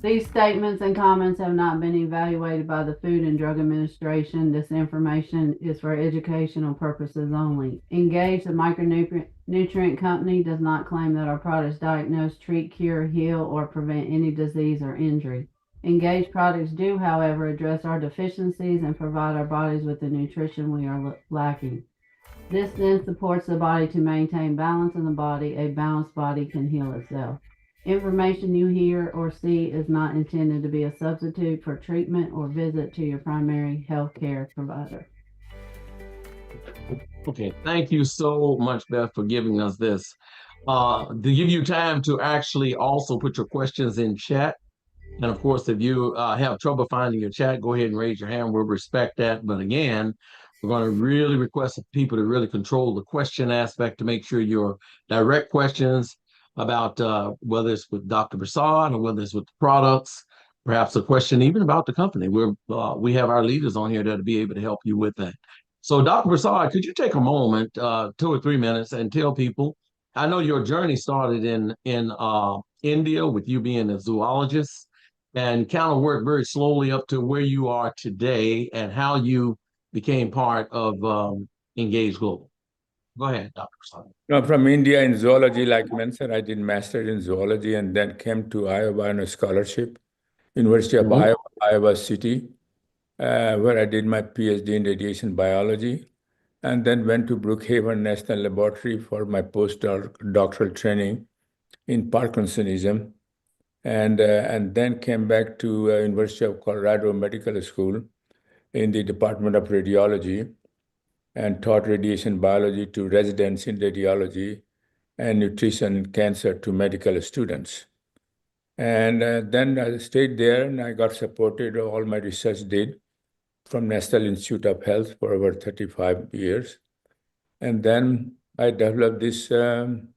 These statements and comments have not been evaluated by the Food and Drug Administration. This information is for educational purposes only. Engage, the micronutrient company, does not claim that our products diagnose, treat, cure, heal, or prevent any disease or injury. Engage products do, however, address our deficiencies and provide our bodies with the nutrition we are lacking. This then supports the body to maintain balance in the body. A balanced body can heal itself. Information you hear or see is not intended to be a substitute for treatment or visit to your primary health care provider. Okay, thank you so much, Beth, for giving us this. To give you time to actually also put your questions in chat. And of course, if you have trouble finding your chat, go ahead and raise your hand. We'll respect that. But again, we're going to really request people to really control the question aspect to make sure your direct questions about whether it's with Dr. Prasad or whether it's with the products, perhaps a question even about the company. We have our leaders on here that'll be able to help you with that. So, Dr. Prasad, could you take a moment, 2 or 3 minutes, and tell people? I know your journey started in India with you being a zoologist and kind of work very slowly up to where you are today and how you became part of Engage Global. Go ahead, Dr. Prasad. No, from India in zoology, like mentioned, I did master's in zoology and then came to Iowa on a scholarship, University of Mhm. Iowa, Iowa City, where I did my PhD in radiation biology, and then went to Brookhaven National Laboratory for my postdoctoral training in Parkinsonism, and then came back to University of Colorado Medical School in the Department of Radiology and taught radiation biology to residents in radiology and nutrition and cancer to medical students. And then I stayed there and I got supported, all my research did from National Institute of Health for over 35 years. And then I developed this in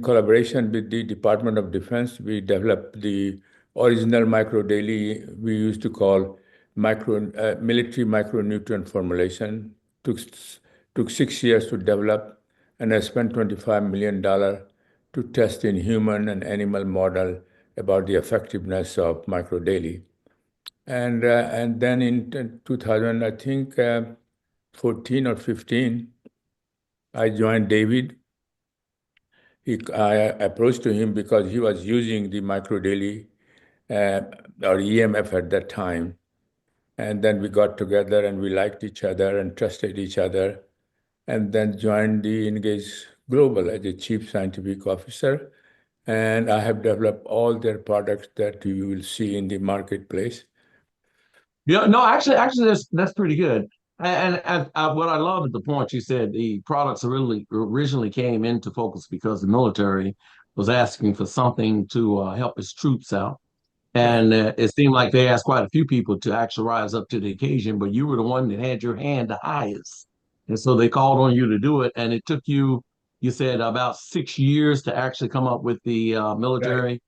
collaboration with the Department of Defense. We developed the original micro daily we used to call military micronutrient formulation. Took 6 years to develop, and I spent $25 million to test in human and animal model about the effectiveness of micro daily. And then in 2000, I think 14 or 15, I joined David. I approached to him because he was using the micro daily uh, or EMF at that time. And then we got together and we liked each other and trusted each other, and then joined the Engage Global as a chief scientific officer. And I have developed all their products that you will see in the marketplace. Yeah, no, actually, that's pretty good. And what I love is the point you said the products really originally came into focus because the military was asking for something to help its troops out. Right. And it seemed like they asked quite a few people to actually rise up to the occasion, but you were the one that had your hand the highest. And so they called on you to do it. And it took you, you said, about 6 years to actually come up with the Right. military.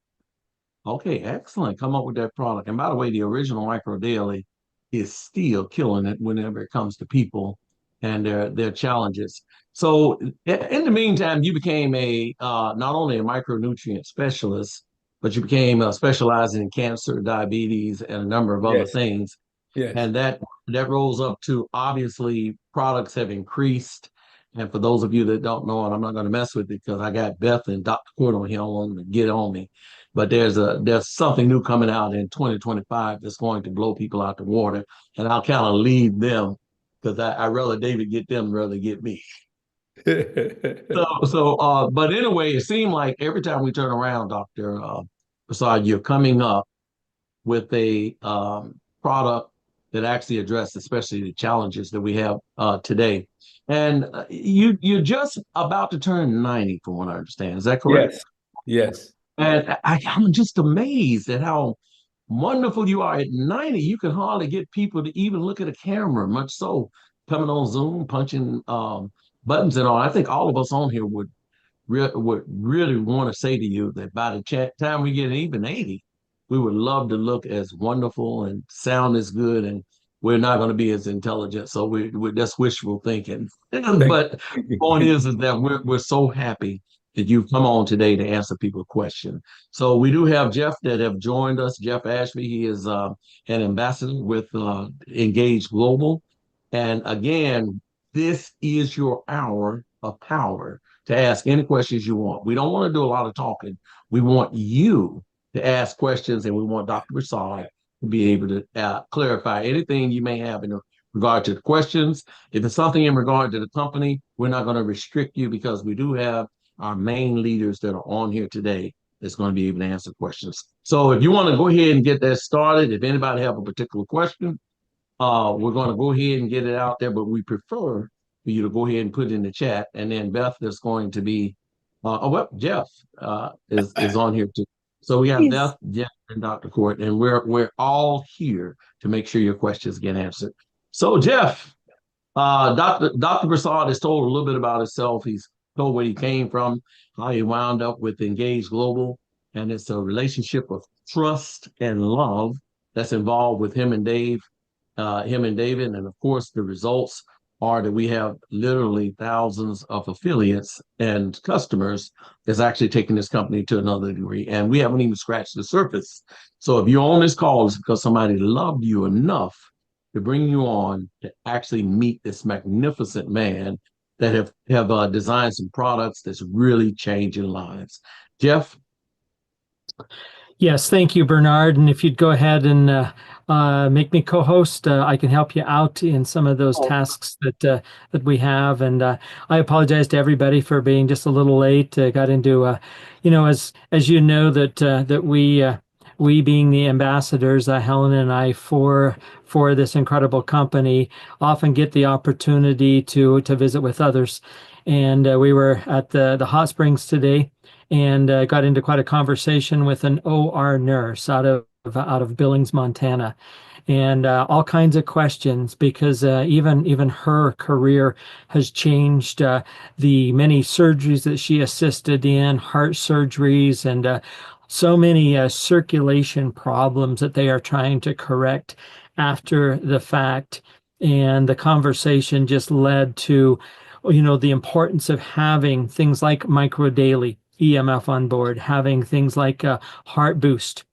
Okay, excellent. Come up with that product. And by the way, the original Micro Daily is still killing it whenever it comes to people and their challenges. So in the meantime, you became a not only a micronutrient specialist, but you became specializing in cancer, diabetes, and a number of other Yes. things. Yes. And that rolls up to obviously products have increased. And for those of you that don't know, and I'm not going to mess with it because I got Beth and Dr. Court on here on to get on me. But there's something new coming out in 2025 that's going to blow people out the water. And I'll kind of lead them because I rather David get them rather get me. But anyway, it seemed like every time we turn around, Dr. Prasad, you're coming up with a product that actually addresses especially the challenges that we have today. And you're just about to turn 90, from what I understand. Is that correct? Yes. Yes. And I'm just amazed at how wonderful you are at 90. You can hardly get people to even look at a camera, much so coming on Zoom, punching buttons and all. I think all of us on here would really want to say to you that by the time we get even 80, we would love to look as wonderful and sound as good, and we're not going to be as intelligent. So we're that's wishful thinking. Thank But you. point is that we're so happy that you've come on today to answer people's questions. So we do have Jeff that have joined us. Jeff Ashby, he is an ambassador with Engage Global. And again, this is your hour of power to ask any questions you want. We don't want to do a lot of talking. We want you to ask questions, and we want Dr. Prasad to be able to clarify anything you may have in regard to the questions. If it's something in regard to the company, we're not going to restrict you because we do have our main leaders that are on here today that's going to be able to answer questions. So if you want to go ahead and get that started, if anybody have a particular question, we're going to go ahead and get it out there, but we prefer for you to go ahead and put it in the chat. And then Beth is going to be, Jeff is on here too. So we have Beth, Jeff, and Dr. Court, and we're all here to make sure your questions get answered. So Jeff, Dr. Prasad has told a little bit about himself. He's told where he came from, how he wound up with Engage Global, and it's a relationship of trust and love that's involved with him and David. And of course, the results are that we have literally thousands of affiliates and customers that's actually taking this company to another degree. And we haven't even scratched the surface. So if you're on this call, it's because somebody loved you enough to bring you on to actually meet this magnificent man that have designed some products that's really changing lives. Jeff? Yes, thank you, Bernard. And if you'd go ahead and make me co-host, I can help you out in some of those tasks that we have. And I apologize to everybody for being just a little late. Got into, as you know, that we being the ambassadors, Helen and I, for this incredible company, often get the opportunity to visit with others. And we were at the hot springs today, and got into quite a conversation with an OR nurse out of Billings, Montana, and all kinds of questions, because even her career has changed. The many surgeries that she assisted in, heart surgeries, and so many circulation problems that they are trying to correct after the fact. And the conversation just led to, the importance of having things like MicroDaily, EMF on board, having things like Heart Boost,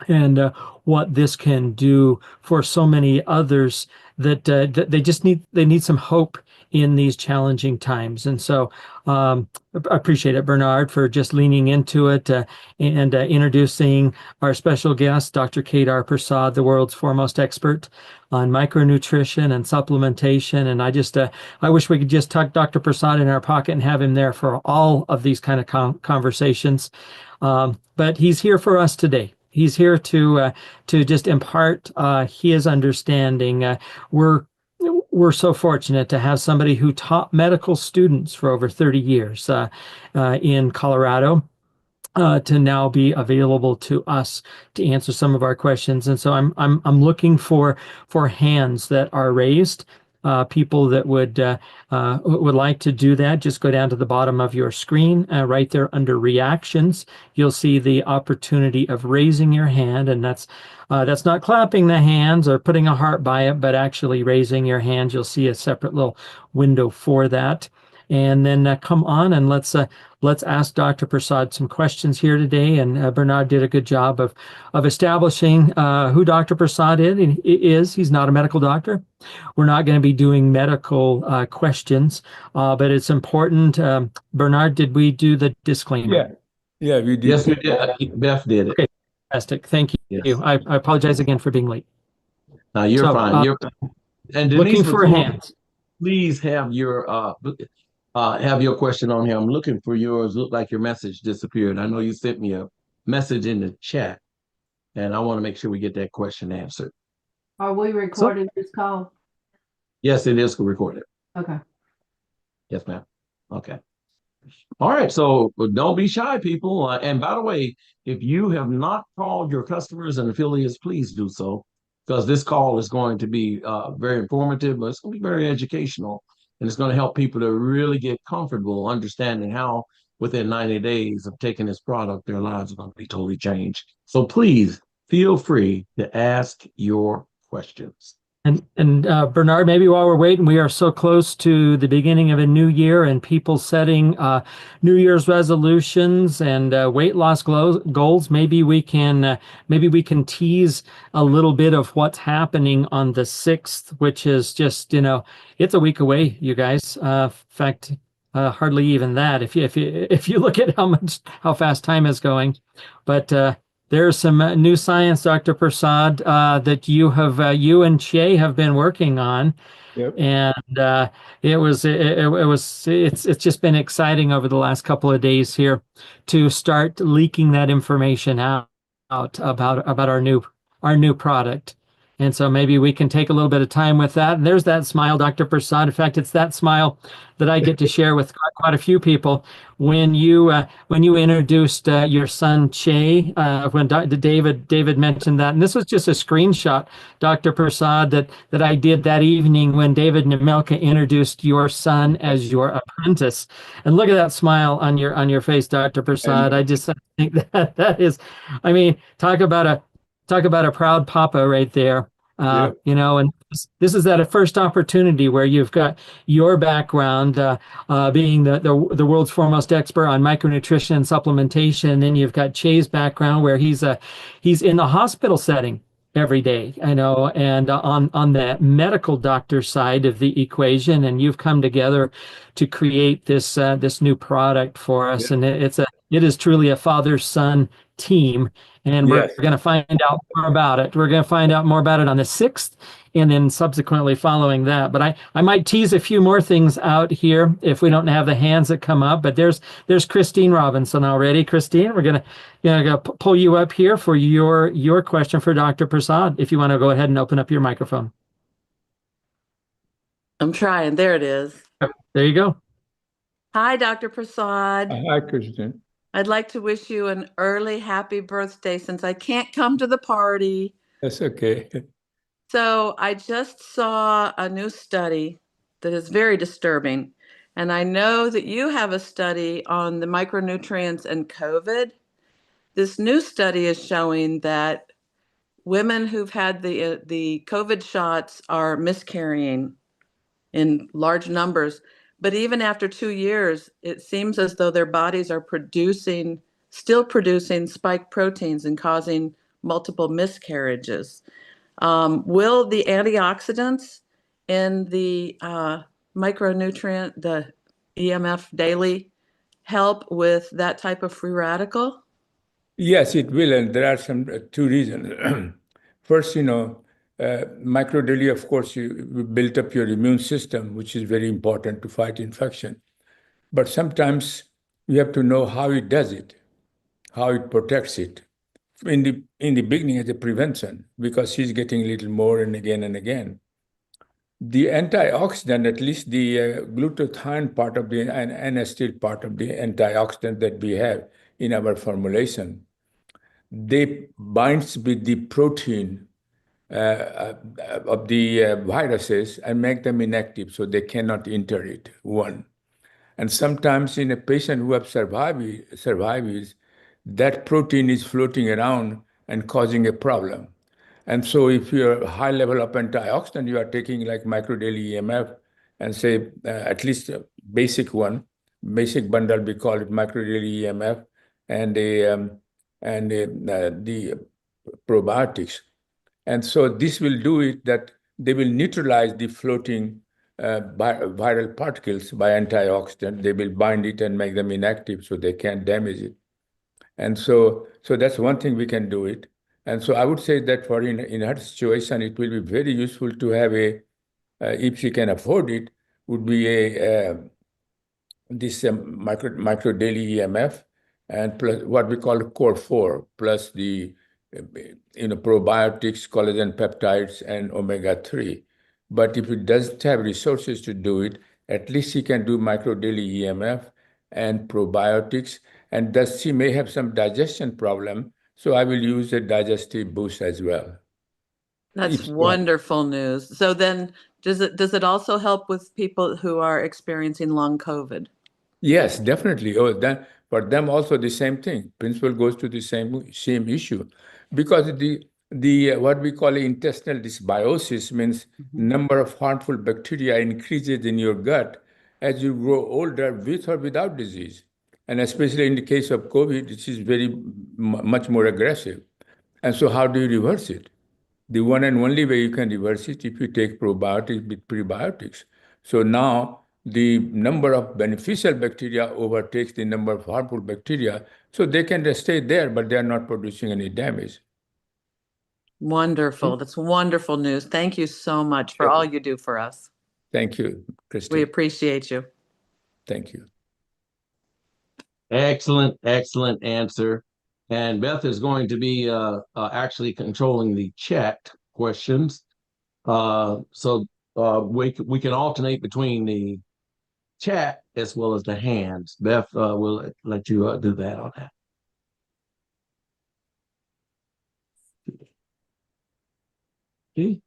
and what this can do for so many others that they need some hope in these challenging times. And so I appreciate it, Bernard, for just leaning into it and introducing our special guest, Dr. Kedar Prasad, the world's foremost expert on micronutrition and supplementation. And I wish we could just tuck Dr. Prasad in our pocket and have him there for all of these kind of conversations. But he's here for us today. He's here to just impart his understanding. We're so fortunate to have somebody who taught medical students for over 30 years in Colorado to now be available to us to answer some of our questions. And so I'm looking for hands that are raised. People that would like to do that, just go down to the bottom of your screen, right there under reactions. You'll see the opportunity of raising your hand, and that's not clapping the hands or putting a heart by it, but actually raising your hand. You'll see a separate little window for that. And then come on and let's ask Dr. Prasad some questions here today. And Bernard did a good job of establishing who Dr. Prasad is. He's not a medical doctor. We're not going to be doing medical questions, but it's important. Bernard, did we do the disclaimer? Yeah, we did. Yes, we did. Beth did it. Okay, fantastic. Thank you. Yes. I apologize again for being late. You're fine. You're and Denise, looking for hands. Please have your question on here. I'm looking for yours. Look like your message disappeared. I know you sent me a message in the chat, and I want to make sure we get that question answered. Are we recording this call? Yes, it is recorded. Okay. Yes, ma'am. Okay. All right. So don't be shy, people. And by the way, if you have not called your customers and affiliates, please do so, because this call is going to be very informative, but it's going to be very educational. And it's going to help people to really get comfortable understanding how within 90 days of taking this product, their lives are going to be totally changed. So please feel free to ask your questions. And Bernard, maybe while we're waiting, we are so close to the beginning of a new year and people setting New Year's resolutions and weight loss goals. Maybe we can tease a little bit of what's happening on the 6th, which is just, it's a week away, you guys. In fact, hardly even that. If you look at how fast time is going, but there's some new science, Dr. Prasad, that you and Che have been working on, Yep. and it's just been exciting over the last couple of days here to start leaking that information out about our new product. And so maybe we can take a little bit of time with that. And there's that smile, Dr. Prasad. In fact, it's that smile that I get to share with quite a few people. When you introduced your son Che, when David mentioned that, and this was just a screenshot, Dr. Prasad, that I did that evening when David Nemelka introduced your son as your apprentice. And look at that smile on your face, Dr. Prasad. I just think that is, I mean, talk about a proud papa right there. And this is that first opportunity where you've got your background being the world's foremost expert on micronutrition and supplementation, and you've got Che's background where he's in the hospital setting every day, and on the medical doctor side of the equation, and you've come together to create this new product for us, and it is truly a father-son team. And we're going to find out more about it. We're going to find out more about it on the 6th, and then subsequently following that. But I might tease a few more things out here if we don't have the hands that come up. But there's Christine Robinson already. Christine, we're going to pull you up here for your question for Dr. Prasad. If you want to go ahead and open up your microphone. I'm trying. There it is. There you go. Hi, Dr. Prasad. Hi, Christine. I'd like to wish you an early happy birthday since I can't come to the party. That's okay. So I just saw a new study that is very disturbing. And I know that you have a study on the micronutrients and COVID. This new study is showing that women who've had the COVID shots are miscarrying in large numbers. But even after 2 years, it seems as though their bodies are still producing spike proteins and causing multiple miscarriages. Will the antioxidants in the micronutrient, the EMF daily, help with that type of free radical? Yes, it will, and there are some two reasons. First, microdaily, of course, you built up your immune system, which is very important to fight infection. But sometimes you have to know how it does it, how it protects it. In the beginning, as a prevention, because she's getting a little more and again. The antioxidant, at least the glutathione part of the N-acetyl part of the antioxidant that we have in our formulation, they binds with the protein of the viruses and make them inactive, so they cannot enter it, one. And sometimes in a patient who have survivors, that protein is floating around and causing a problem. And so if you're high level of antioxidant, you are taking like microdaily EMF and say at least a basic bundle, we call it microdaily EMF, and the probiotics. And so this will do it that they will neutralize the floating viral particles by antioxidant. They will bind it and make them inactive so they can't damage it. And so that's one thing we can do it. And so I would say that for in her situation, it will be very useful to have if she can afford it, would be this micro daily EMF and plus what we call core 4 plus the probiotics, collagen peptides, and omega-3. But if it doesn't have resources to do it, at least she can do micro daily EMF and probiotics. And thus she may have some digestion problem. So I will use a digestive boost as well. That's wonderful news. So then does it also help with people who are experiencing long COVID? Yes, definitely. Oh, then for them also the same thing. Principle goes to the same issue, because the what we call intestinal dysbiosis means number of harmful bacteria increases in your gut as you grow older with or without disease. And especially in the case of COVID, this is very much more aggressive. And so how do you reverse it? The one and only way you can reverse it if you take probiotics with prebiotics. So now the number of beneficial bacteria overtakes the number of harmful bacteria. So they can just stay there, but they are not producing any damage. Wonderful. That's wonderful news. Thank you so much for all you do for us. Thank you, Christy. We appreciate you. Thank you. Excellent, excellent answer. And Beth is going to be actually controlling the chat questions. So we can alternate between the chat as well as the hands. Beth will let you do that on that. Okay.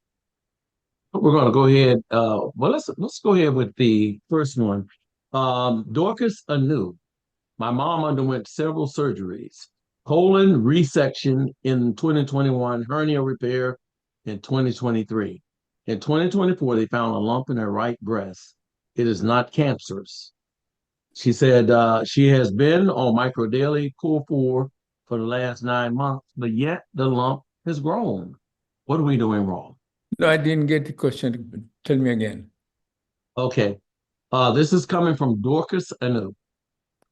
We're going to go ahead. Well, let's go ahead with the first one. Dorcas Anu. My mom underwent several surgeries. Colon resection in 2021, hernia repair in 2023. In 2024, they found a lump in her right breast. It is not cancerous. She said she has been on Microdaily Core 4 for the last 9 months, but yet the lump has grown. What are we doing wrong? No, I didn't get the question. Tell me again. Okay. This is coming from Dorcas Anu.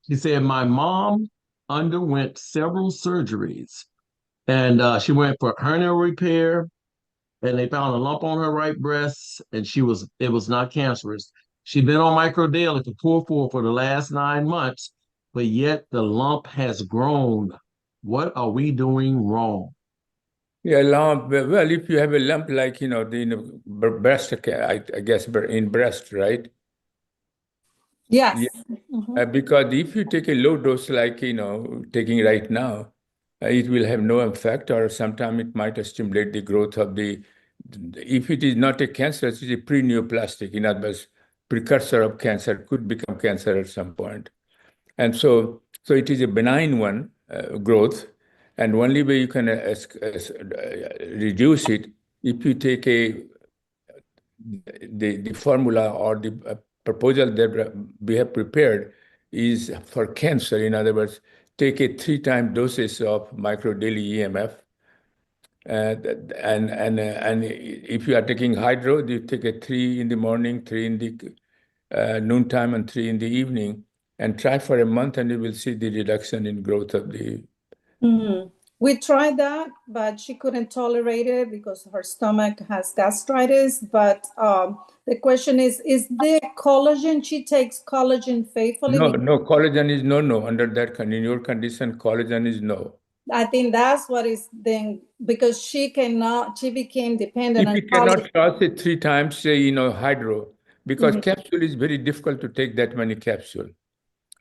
She said, my mom underwent several surgeries and she went for hernia repair and they found a lump on her right breast and it was not cancerous. She'd been on Microdaily for the last 9 months, but yet the lump has grown. What are we doing wrong? Yeah, lump. Well, if you have a lump like, the breast, I guess in breast, right? Yes. Yeah. Because if you take a low dose like, taking right now, it will have no effect, or sometimes it might stimulate the growth of if it is not a cancer, it is a pre-neoplastic, in other words, precursor of cancer, could become cancer at some point. And so it is a benign one, growth, and only way you can reduce it, if you take the formula or the proposal that we have prepared is for cancer. In other words, take a 3-time doses of microdaily EMF. And if you are taking hydro, you take a 3 in the morning, 3 in the noontime, and 3 in the evening, and try for a month, and you will see the reduction in growth of the. We tried that, but she couldn't tolerate it because her stomach has gastritis. But the question is there collagen? She takes collagen faithfully? No, collagen is no. Under that, in your condition, collagen is no. I think that's what is then, because she became dependent on If you cannot cross it 3 times, say, hydro, because capsule is very difficult to take that many capsule.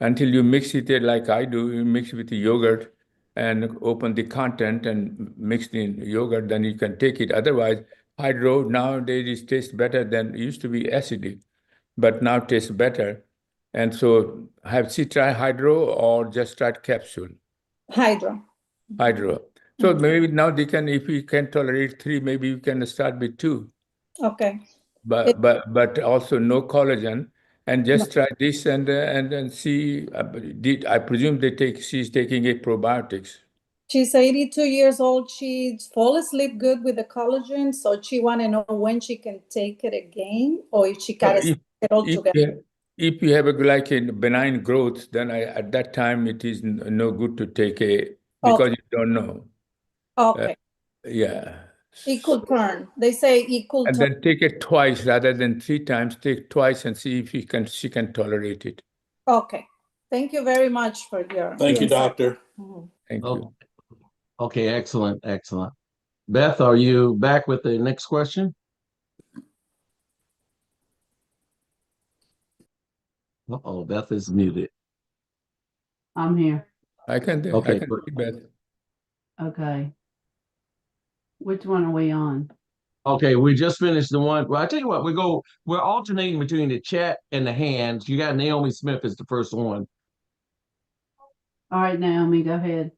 Until you mix it like I do, you mix it with the yogurt and open the content and mix the yogurt, then you can take it. Otherwise, hydro nowadays tastes better than it used to be acidic, but now tastes better. And so have she tried hydro or just tried capsule? Hydro. So maybe now they can, if you can tolerate 3, maybe you can start with 2. Okay. But also no collagen, and just try this and then see. I presume she's taking a probiotics. She's 82 years old. She falls asleep good with the collagen, so she want to know when she can take it again, or if she got to take it all together. If you have like a benign growth, then at that time it is no good to take because you don't know. Okay. Yeah. Equal turn. They say equal and turn. Then take it twice rather than 3 times. Take twice and see if she can tolerate it. Okay. Thank you very much for your. Thank you, doctor. Thank you. Okay, excellent. Beth, are you back with the next question? Uh-oh, Beth is muted. I'm here. I can Okay, see Beth. Okay. Which one are we on? Okay, we just finished the one. Well, I tell you what, we're alternating between the chat and the hands. You got Naomi Smith as the first one. All right, Naomi, go ahead.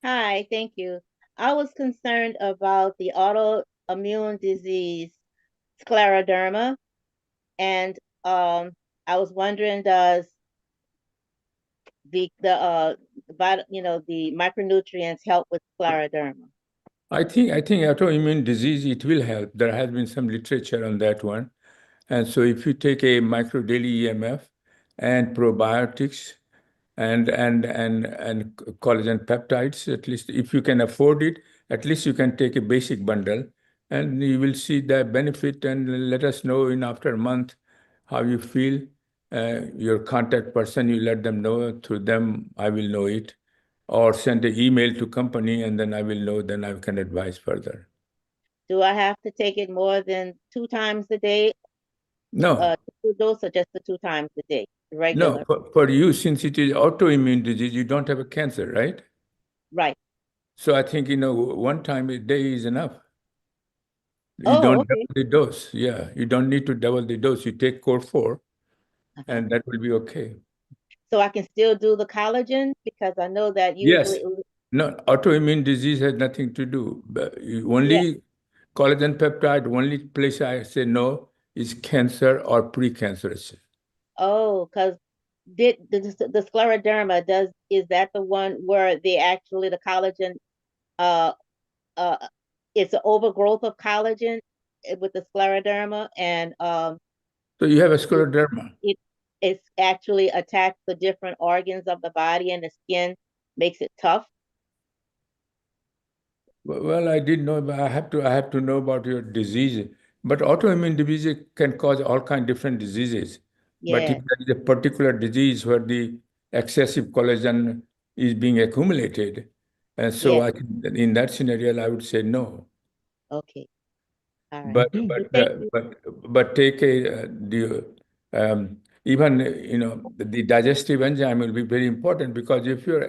Hi, thank you. I was concerned about the autoimmune disease scleroderma, and I was wondering, does the micronutrients help with scleroderma? I think autoimmune disease, it will help. There has been some literature on that one. And so if you take a micro daily EMF and probiotics and collagen peptides, at least if you can afford it, at least you can take a basic bundle and you will see the benefit, and let us know in after a month how you feel. Your contact person, you let them know. Through them, I will know it, or send an email to company and then I will know, then I can advise further. Do I have to take it more than 2 times a day, No, two dose, or just the 2 times a day, no, regular? for you, since it is autoimmune disease, you don't have a cancer, right? Right. So I think, 1 time a day is enough. You Oh, don't okay. double the dose. Yeah, you don't need to double the dose. You take core 4 Uh-huh. and that will be okay. So I can still do the collagen, because I know that Yes. usually. No, autoimmune disease has nothing to do. But only collagen peptide, only place I say no is cancer or precancerous. Oh, because did the scleroderma, is that the one where the collagen, uh it's an overgrowth of collagen with the scleroderma, and So you have a scleroderma. it's actually attached to different organs of the body, and the skin makes it tough. Well, I didn't know, but I have to know about your disease. But autoimmune disease can cause all kind of different diseases. But if Yeah. there is a particular disease where the excessive collagen is being accumulated, and so Yeah. in that scenario, I would say no. Okay. All right. But Okay. Well, but thank uh, you. but take a even the digestive enzyme will be very important, because if your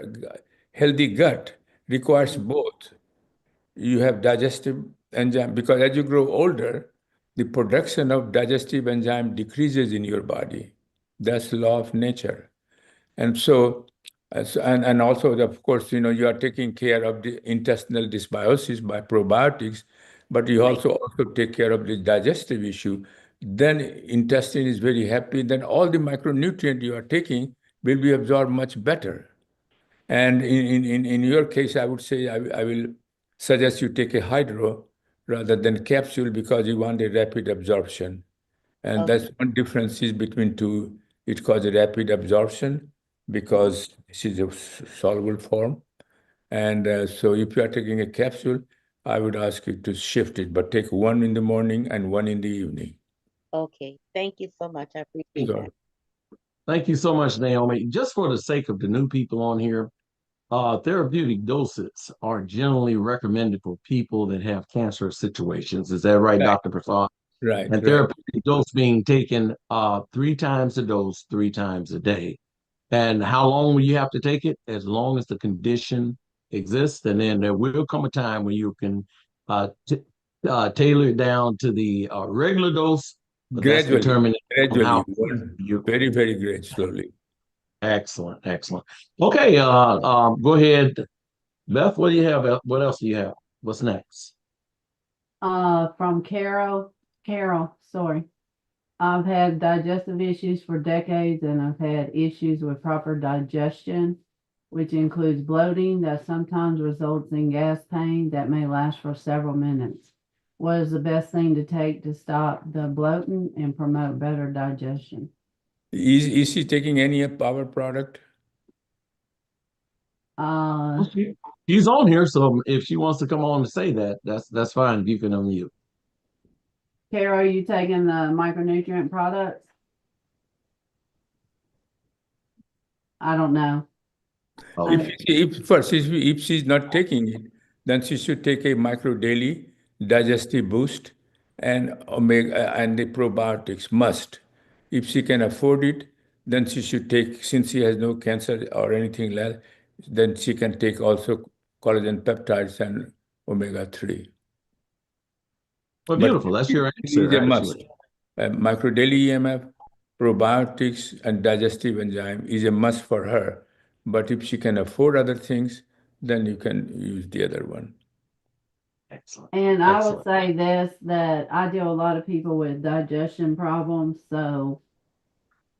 healthy gut requires both. You have digestive enzyme, because as you grow older, the production of digestive enzyme decreases in your body. That's law of nature. And so, and also, of course, you are taking care of the intestinal dysbiosis by probiotics, but you Right. also take care of the digestive issue. Then intestine is very happy. Then all the micronutrient you are taking will be absorbed much better. And in your case, I would say I will suggest you take a hydro rather than capsule, because you want a rapid absorption. And Okay. that's one difference is between two. It causes rapid absorption because this is a soluble form. And so if you are taking a capsule, I would ask you to shift it, but take one in the morning and one in the evening. Okay. Thank you so much. I appreciate So, that. Thank you so much, Naomi. Just for the sake of the new people on here, therapeutic doses are generally recommended for people that have cancer situations. Is that right, right, Dr. Prasad? right, And right. therapeutic dose being taken 3 times a dose, 3 times a day. And how long will you have to take it? As long as the condition exists, and then there will come a time when you can tailor it down to the regular dose, but that's Gradually, determined on gradually, how you. very, very great, slowly. Excellent, excellent. Okay, go ahead, Beth. What do you have? What else do you have? What's next? From Carol, sorry. I've had digestive issues for decades, and I've had issues with proper digestion, which includes bloating that sometimes results in gas pain that may last for several minutes. What is the best thing to take to stop the bloating and promote better digestion? Is she taking any power product? Uh, She's on here, so if she wants to come on and say that, that's fine. If you can unmute. Carol, are you taking the micronutrient products? I don't know. Okay. If she's not taking it, then she should take a micro daily digestive boost and omega and the probiotics must. If she can afford it, then she should take, since she has no cancer or anything like, then she can take also collagen peptides and omega-3. Well, But beautiful. That's your it is answer, a must. actually. Micro daily EMF, probiotics, and digestive enzyme is a must for her. But if she can afford other things, then you can use the other one. Excellent. And I Excellent. would say this, that I deal with a lot of people with digestion problems. So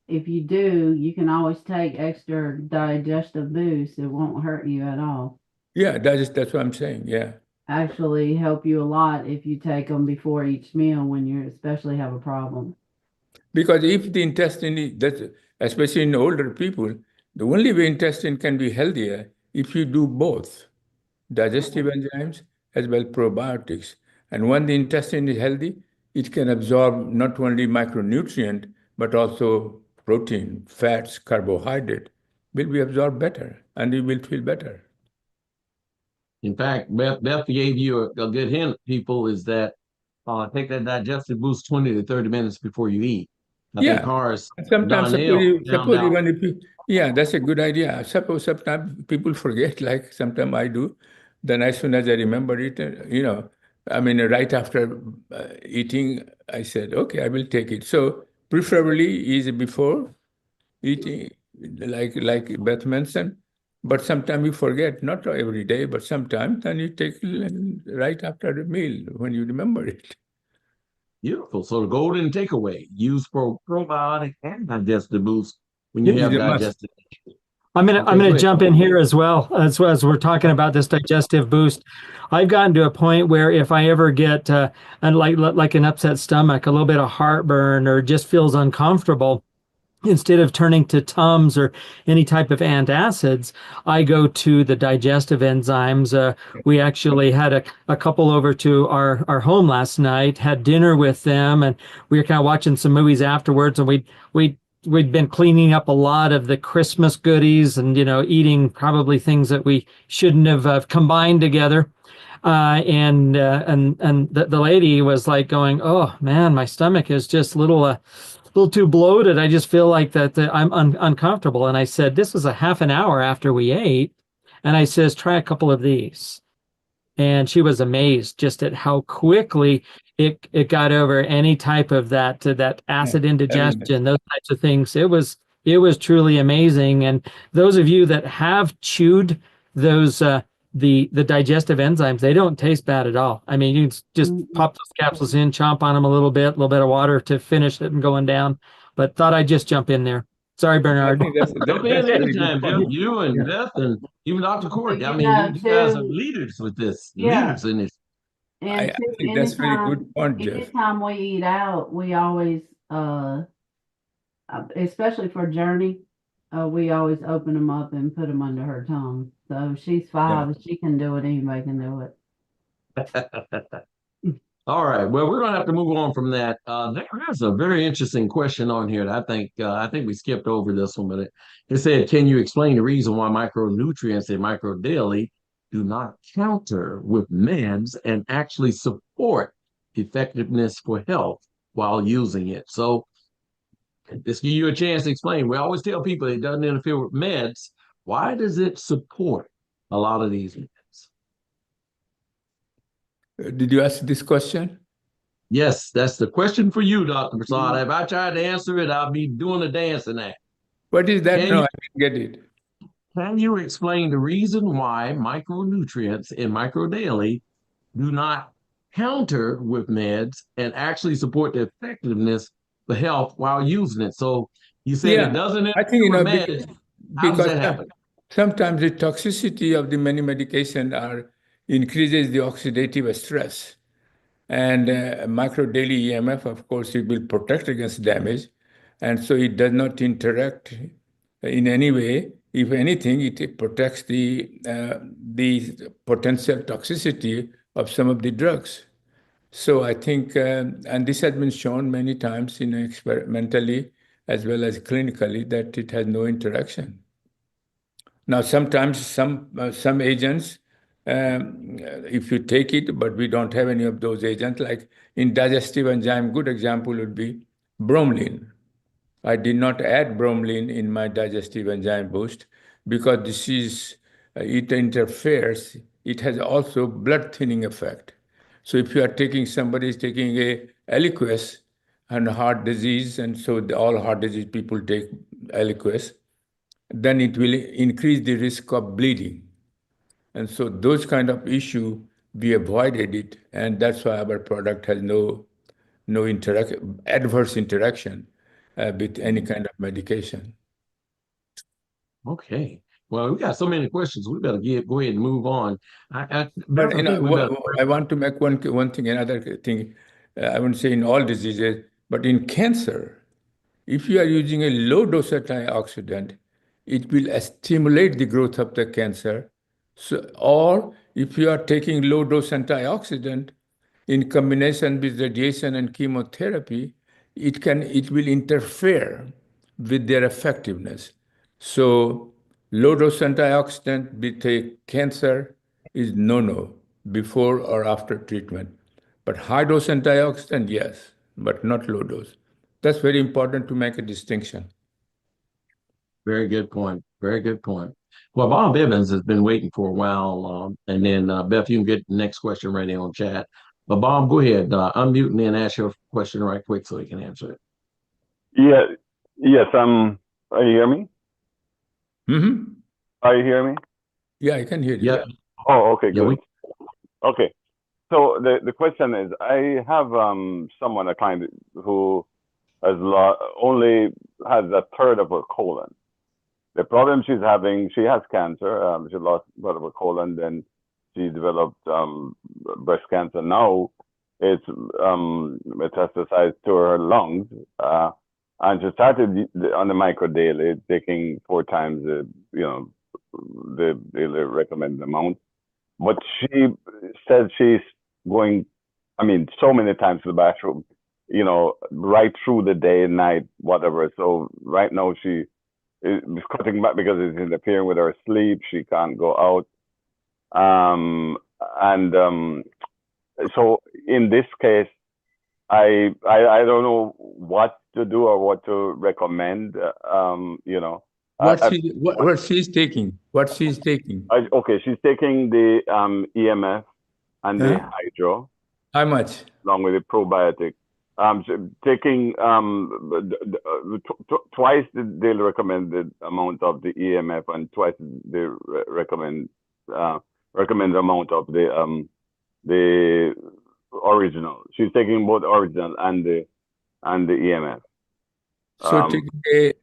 if you do, you can always take extra digestive boost. It won't hurt you at all. Yeah, that's what I'm saying. Yeah. Actually help you a lot if you take them before each meal when you especially have a problem. Because if the intestine is, especially in older people, the only way intestine can be healthier if you do both digestive enzymes as well probiotics. And when the intestine is healthy, it can absorb not only micronutrient, but also protein, fats, carbohydrate will be absorbed better and you will feel better. In fact, Beth gave you a good hint, people, is that take that digestive boost 20 to 30 minutes before you eat. I think Horace Sometimes Donnell found out. even if you, that's a good idea. Suppose sometimes people forget, like sometimes I do. Then as soon as I remember it, right after eating, I said, okay, I will take it. So preferably is before eating, like Beth mentioned. But sometimes you forget, not every day, but sometimes, and you take right after the meal when you remember it. Beautiful. So the golden takeaway: use probiotic and digestive boost when you Yes, have it's a must. digestive issues. I'm Okay, gonna go ahead. jump in here as well as we're talking about this digestive boost. I've gotten to a point where if I ever get like an upset stomach, a little bit of heartburn, or just feels uncomfortable, instead of turning to Tums or any type of antacids, I go to the digestive enzymes. We actually had a couple over to our home last night, had dinner with them, and we were kind of watching some movies afterwards, and we'd been cleaning up a lot of the Christmas goodies and, eating probably things that we shouldn't have combined together. And the lady was like going, "Oh man, my stomach is just a little too bloated. I just feel like that I'm uncomfortable." And I said, this was a half an hour after we ate. And I says, try a couple of these. And she was amazed just at how quickly it got over any type of that acid indigestion, those types of things. It was truly amazing. And those of you that have chewed those the digestive enzymes, they don't taste bad at all. I mean, you can just pop those capsules in, chomp on them a little bit of water to finish it and going down. But thought I'd just jump in there. Sorry, Bernard. Jump in anytime, Jeff. You and Beth and even Dr. Courtney. I mean, you guys are leaders with this. Leaders in this. And I think that's a very good point, Jeff. anytime we eat out, we always, especially for Journey, we always open them up and put them under her tongue. So she's 5. If she can do it, anybody can do it. All right. Well, we're going to have to move on from that. There's a very interesting question on here that I think we skipped over this one, but it said, can you explain the reason why micronutrients in Micro Daily do not counter with meds and actually support effectiveness for health while using it? So let's give you a chance to explain. We always tell people it doesn't interfere with meds. Why does it support a lot of these meds? Did you ask this question? Yes, that's the question for you, Dr. Prasad. If I tried to answer it, I'll be doing a dancing act. What is that? No, I didn't get it. Can you explain the reason why micronutrients in Micro Daily do not counter with meds and actually support the effectiveness for health while using it? So you said it doesn't interfere with meds. How does that happen? Sometimes the toxicity of the many medication increases the oxidative stress. And Micro Daily EMF, of course, it will protect against damage. And so it does not interact in any way. If anything, it protects the potential toxicity of some of the drugs. So I think, and this has been shown many times experimentally as well as clinically, that it has no interaction. Now, sometimes some agents, if you take it, but we don't have any of those agents, like in digestive enzyme, good example would be bromelain. I did not add bromelain in my digestive enzyme boost because it interferes. It has also blood thinning effect. So if you are somebody is taking a Eliquis and heart disease, and so all heart disease people take Eliquis, then it will increase the risk of bleeding. And so those kind of issue, we avoided it. And that's why our product has no adverse interaction with any kind of medication. Okay. Well, we got so many questions. We better go ahead and move on. Beth, But I think we better. I want to make one thing, another thing. I wouldn't say in all diseases, but in cancer, if you are using a low dose antioxidant, it will stimulate the growth of the cancer. So, or if you are taking low dose antioxidant in combination with radiation and chemotherapy, it will interfere with their effectiveness. So low dose antioxidant with a cancer is no before or after treatment. But high dose antioxidant, yes, but not low dose. That's very important to make a distinction. Very good point. Very good point. Well, Bob Evans has been waiting for a while, and then Beth, you can get the next question ready on chat. But Bob, go ahead, unmute and then ask your question right quick so he can answer it. Yeah. Yes. Are you hear me? Mm-hmm. Are you hear me? Yeah, I can hear you. Yeah. Oh, okay, good. Yeah, Okay. So the question is, I have someone, a client who has only has a third of her colon. The problem she's having, she has cancer. She lost a third of her colon, then she developed breast cancer. Now it's metastasized to her lungs. And she started on the micro daily, taking 4 times the daily recommended amount. But she says she's going, so many times to the bathroom, right through the day and night, whatever. So right now she is cutting back because it's interfering with her sleep. She can't go out. So in this case, I don't know what to do or what to recommend. What she's taking? Okay, she's taking the EMF and the hydro. How much? Along with the probiotic. Taking twice the daily recommended amount of the EMF and twice the recommended amount of the original. She's taking both original and the EMF. So taking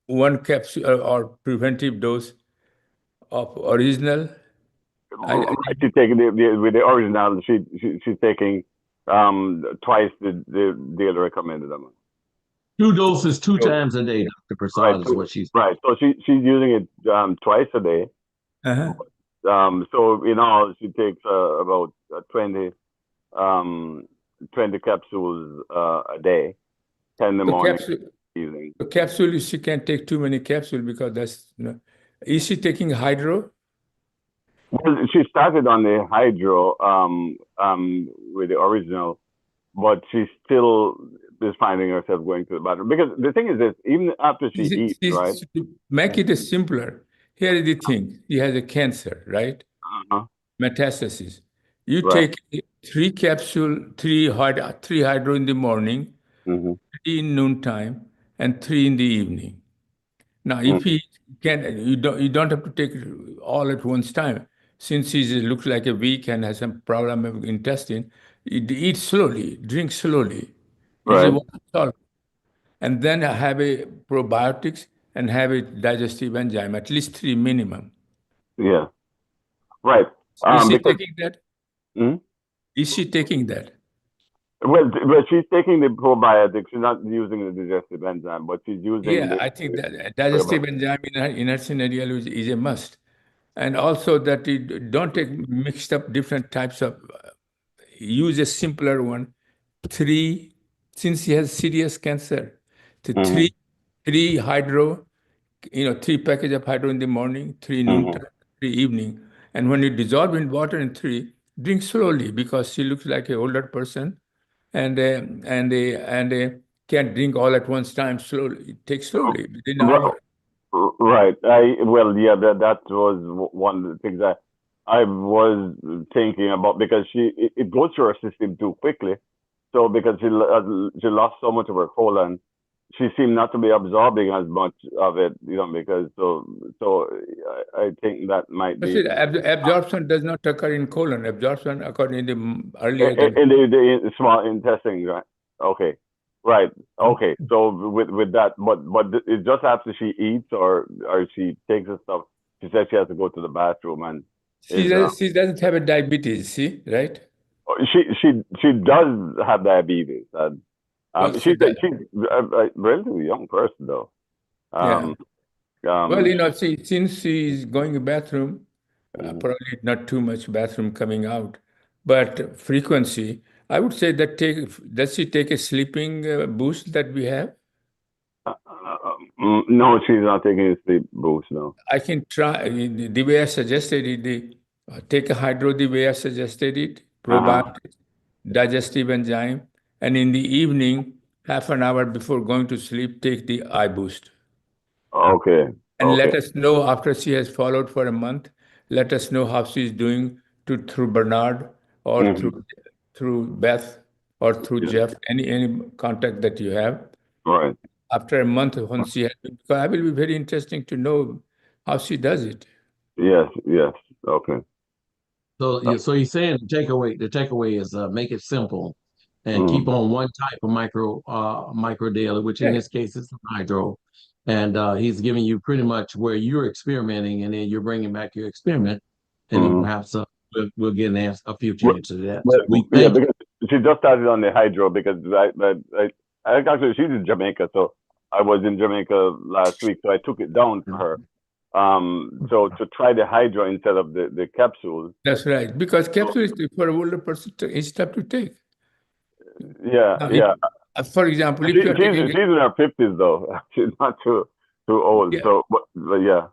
one capsule or preventive dose of original. She's taking with the original. She's taking twice the daily recommended amount. 2 doses 2 times a day, Dr. Prasad, is what she's right. So she's using it twice a day. Uh-huh. So in all, she takes about 20 capsules a day, 10 in the morning, evening. The capsule, she can't take too many capsules because that's, is she taking hydro? Well, she started on the hydro with the original, but she still is finding herself going to the bathroom. Because the thing is this, even after she eats, right? Make it simpler. Here is the thing. She has a cancer, right? Uh-huh. Metastasis. You take 3 capsules, 3 hydro in the morning, 3 in noontime, and 3 in the evening. Now, if you don't have to take it all at one time. Since she looks like a weak and has some problem with intestine, eat slowly, drink slowly. Right. And then have a probiotics and have a digestive enzyme, at least 3 minimum. Yeah. Right. Is she taking that? Hmm? Is she taking that? Well, she's taking the probiotics. She's not using the digestive enzyme, but she's using I think that digestive enzyme in her scenario is a must. And also that you don't take mixed up different types of, use a simpler one. 3, since she has serious cancer, to 3 hydro, 3 package of hydro in the morning, 3 noontime, 3 evening. And when you dissolve in water in 3, drink slowly because she looks like an older person and can't drink all at one time. Slowly, take slowly within an hour. Right. That was one of the things I was thinking about because it goes through her system too quickly. So because she lost so much of her colon, she seemed not to be absorbing as much of it, you know, because I think that might But be see, absorption does not occur in colon. Absorption occurs in the earlier than. in the small intestine, right? Okay, right. Okay, so with that, but it just after she eats or she takes the stuff, she says she has to go to the bathroom and She doesn't have a diabetes, see, right? she does have diabetes, and she's a relatively young person though. Yeah. Well, you know, she- since she's going to bathroom, Mhm. probably not too much bathroom coming out, but frequency, I would say that does she take a sleeping boost that we have? No, she's not taking a sleep boost. No. I can try the way I suggested it. Take a hydro the way I suggested it, probiotics, digestive enzyme, and in the evening, half an hour before going to sleep, take the eye boost. Okay. And let us know after she has followed for a month. Let us know how she's doing through Bernard or through Beth or through Jeff, any contact that you have. Right. After a month, when she has, because I will be very interesting to know how she does it. Yes. Yes. Okay. So he's saying the takeaway is make it simple and keep on one type of micro daily, which in this case is hydro. And he's giving you pretty much where you're experimenting, and then you're bringing back your experiment, and then perhaps we'll get a future answer to that. But, because she just started on the hydro because I actually she's in Jamaica, so I was in Jamaica last week, so I took it down for her. So to try the hydro instead of the capsules. That's right, because capsule is for an older person it's tough to take. Yeah, now, for example, if you're taking she's in her 50s though, she's not too old. Yeah. So, but yeah,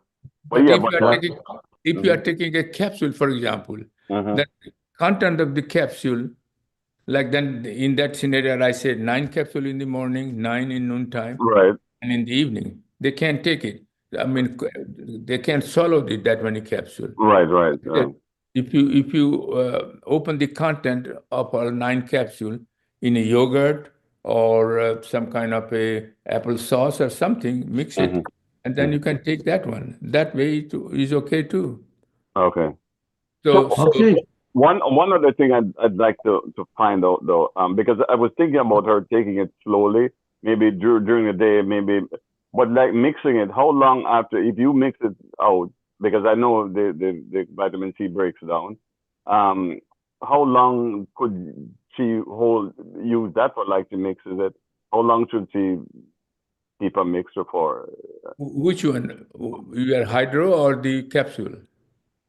if you are taking a capsule, for example, the content of the capsule, like then in that scenario, I said 9 capsule in the morning, 9 in noontime, right, and in the evening, they can't take it. I mean, they can't swallow that many capsules. Right. If you open the content of all 9 capsule in a yogurt or some kind of a apple sauce or something, mix it, and then you can take that one. That way it is okay too. Okay. So one other thing I'd like to find out though, because I was thinking about her taking it slowly, maybe during the day, maybe, but like mixing it. How long after, if you mix it out, because I know the vitamin C breaks down, how long could she use that for? Like she mixes it. How long should she keep a mixture for? Which one? Your hydro or the capsule?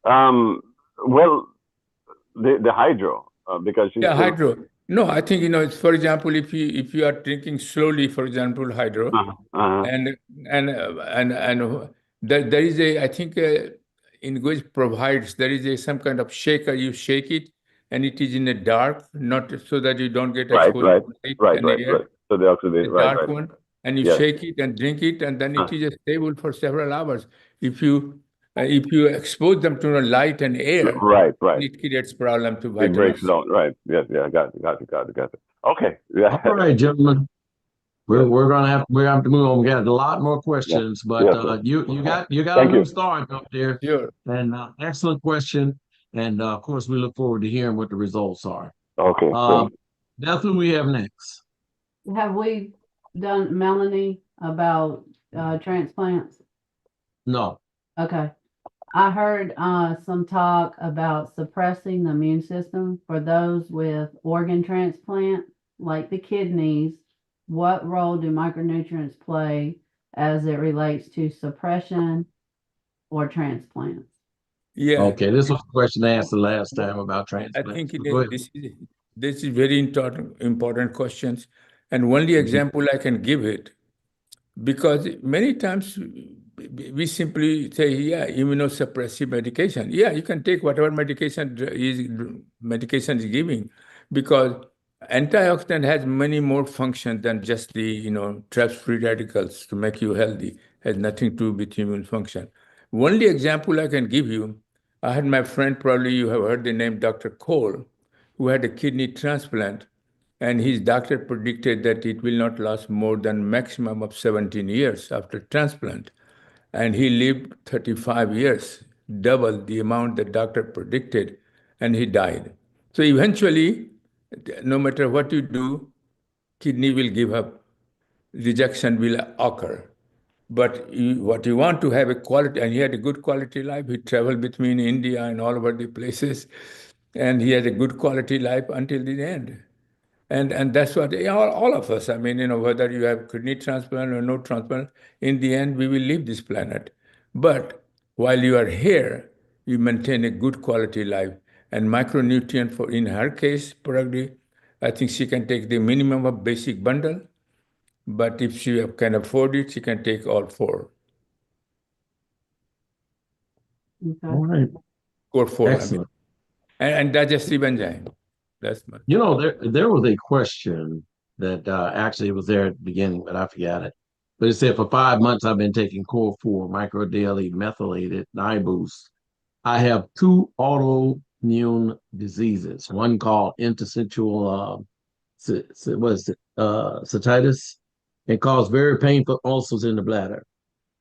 Well, the hydro, because she's hydro. No, I think it's, for example, if you are drinking slowly, for example, hydro, and there is a, I think in which provides there is some kind of shaker. You shake it, and it is in a dark, not so that you don't get exposed to light and air. So the oxidation, dark one, and you shake it and drink it, and then it is stable for several hours. If you expose them to light and air, it creates problem to vitamins. It breaks down, right? Yes, got it. Okay. Yeah. All right, gentlemen. We're gonna have to move on. We got a lot more questions, but you got a new start up there. Sure. And excellent question. And of course, we look forward to hearing what the results are. Okay. That's who we have next. Have we done Melanie about transplants? No. Okay. I heard some talk about suppressing the immune system for those with organ transplant, like the kidneys. What role do micronutrients play as it relates to suppression or transplants? Yeah. Okay, this was a question I asked the last time about transplants. I think this is very important questions, and only example I can give it, because many times we simply say, immunosuppressive medication. Yeah, you can take whatever medication is giving, because antioxidant has many more functions than just the traps free radicals to make you healthy. Has nothing to do with immune function. Only example I can give you, I had my friend, probably you have heard the name Dr. Cole, who had a kidney transplant, and his doctor predicted that it will not last more than maximum of 17 years after transplant. And he lived 35 years, double the amount the doctor predicted, and he died. So eventually, no matter what you do, kidney will give up, rejection will occur. But what you want to have a quality, and he had a good quality life. He traveled between India and all over the places, and he had a good quality life until the end. And that's what all of us, I mean, whether you have kidney transplant or no transplant, in the end, we will leave this planet. But while you are here, you maintain a good quality life. And micronutrient, for in her case, probably, I think she can take the minimum of basic bundle. But if she can afford it, she can take all 4. Okay. All right. Or 4, Excellent. and digestive enzyme. That's my. There was a question that actually was there at the beginning, but I forgot it. But it said, for 5 months, I've been taking Core 4 micro daily methylated boost. I have 2 autoimmune diseases, one called interstitial cystitis, and cause very painful ulcers in the bladder.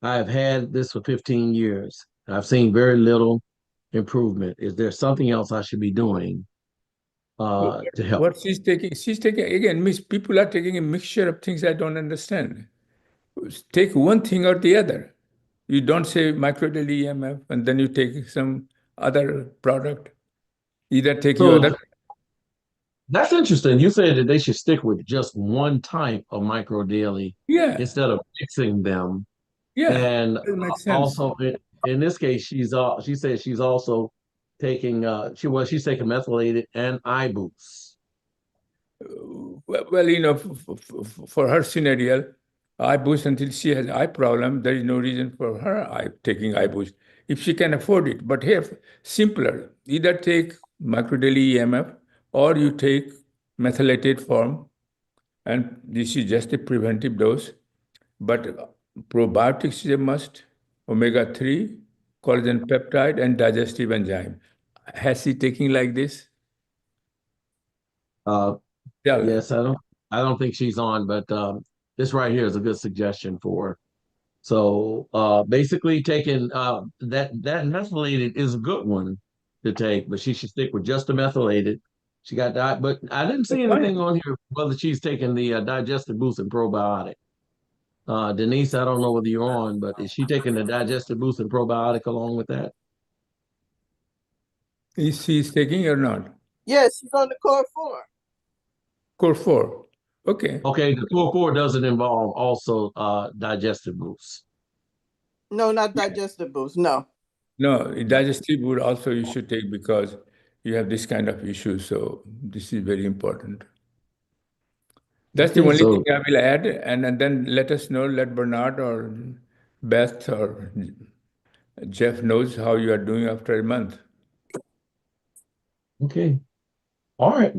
I have had this for 15 years. I've seen very little improvement. Is there something else I should be doing to help? What she's taking again, people are taking a mixture of things I don't understand. Take one thing or the other. You don't say microdaily EMF and then you take some other product. Either take your other. That's interesting. You said that they should stick with just one type of micro daily instead of mixing them. Yeah, and that makes sense. Also in this case, she said she's also taking she's taking methylated and eye boosts. Well, for her scenario, eye boost until she has eye problem, there is no reason for her taking eye boost if she can afford it. But here, simpler. Either take microdaily EMF or you take methylated form, and this is just a preventive dose. But probiotics is a must. Omega-3, collagen peptide, and digestive enzyme. Has she taking like this? Yes, I don't think she's on, but this right here is a good suggestion for her. So basically taking that methylated is a good one to take, but she should stick with just the methylated. She got that, but I didn't see anything on here whether she's taking the digestive boost and probiotic. Denise, I don't know whether you're on, but is she taking the digestive boost and probiotic along with that? Is she taking or not? Yes, she's on the Core 4. Core 4. Okay. Okay, the Core 4 doesn't involve also digestive boost. No, not digestive boost. No. No, digestive boost also you should take because you have this kind of issue. So this is very important. That's the only thing I will add, and then let us know. Let Bernard or Beth or Jeff knows how you are doing after a month. Okay. All right.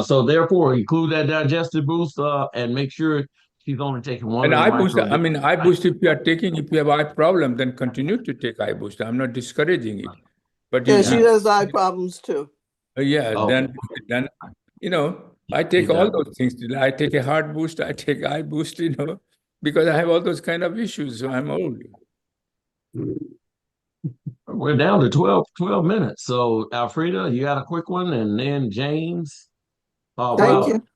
So therefore, include that digestive boost and make sure she's only taking one. And eye boost. I mean, eye boost. If you have eye problem, then continue to take eye boost. I'm not discouraging it, but yeah, she has eye problems too. Yeah. Okay. Then I take all those things. I take a heart boost. I take eye boost. Because I have all those kind of issues. So I'm old. We're down to 12 minutes. So, Alfreda, you got a quick one, and then James. Thank you.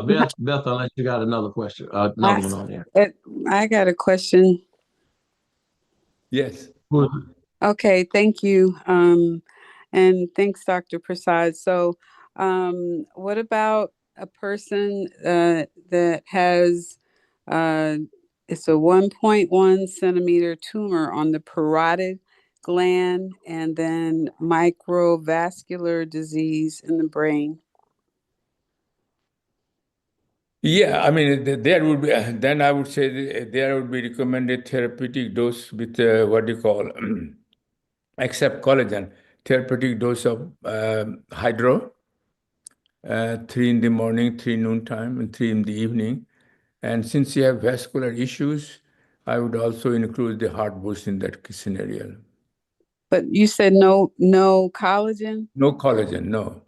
Beth, unless you got another question, another one on there. I got a question. Yes. Okay, thank you. And thanks, Dr. Prasad. So, what about a person that has it's a 1.1 centimeter tumor on the parotid gland and then microvascular disease in the brain? Yeah, I mean, there would be, then I would say there would be recommended therapeutic dose with what do you call, except collagen, therapeutic dose of hydro, 3 in the morning, 3 noontime, and 3 in the evening. And since you have vascular issues, I would also include the heart boost in that scenario. But you said no collagen? No collagen, no.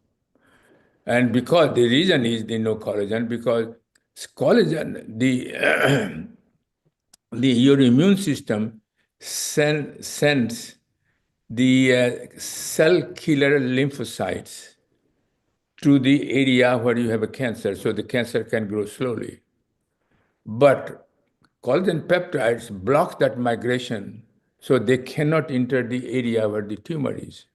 And because the reason is they know collagen, because collagen, your immune system sends the cell killer lymphocytes to the area where you have a cancer, so the cancer can grow slowly. But collagen peptides block that migration, so they cannot enter the area where the tumor is.